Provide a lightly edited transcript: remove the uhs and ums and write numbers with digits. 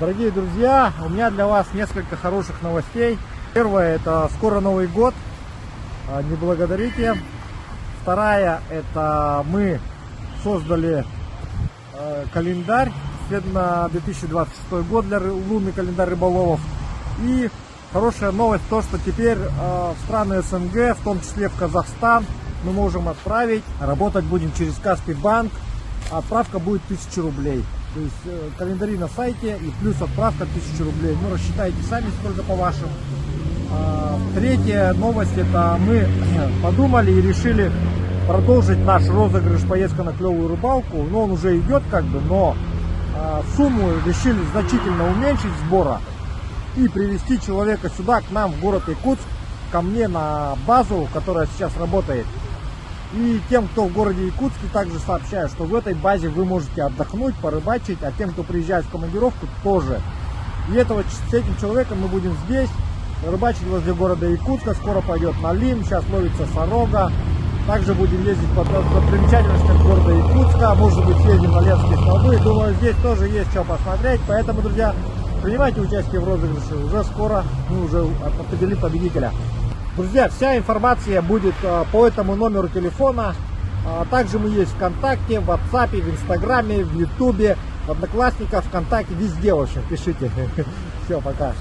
Дорогие друзья, у меня для вас несколько хороших новостей. Первое, это скоро Новый год, не благодарите. Вторая, это мы создали календарь, на 2026 год для лунный календарь рыболовов. И хорошая новость то, что теперь в страны СНГ, в том числе в Казахстан, мы можем отправить. Работать будем через Каспий банк. Отправка будет 1000 рублей. То есть календари на сайте и плюс отправка 1000 рублей. Ну, рассчитайте сами, сколько по вашим. Третья новость, это мы подумали и решили продолжить наш розыгрыш поездка на клевую рыбалку. Но он уже идет как бы, но сумму решили значительно уменьшить сбора и привезти человека сюда, к нам в город Якутск, ко мне на базу, которая сейчас работает. И тем, кто в городе Якутске, также сообщаю, что в этой базе вы можете отдохнуть, порыбачить, а тем, кто приезжает в командировку, тоже. И с этим человеком мы будем здесь рыбачить возле города Якутска. Скоро пойдет налим, сейчас ловится сорога. Также будем ездить по достопримечательностям города Якутска. Может быть, съездим на Ленские столбы. Думаю, здесь тоже есть что посмотреть. Поэтому, друзья, принимайте участие в розыгрыше. Уже скоро мы уже определим победителя. Друзья, вся информация будет по этому номеру телефона. Также мы есть ВКонтакте, в WhatsApp, в Инстаграме, в Ютубе, в Одноклассниках, ВКонтакте, везде, в общем, пишите. Все, пока.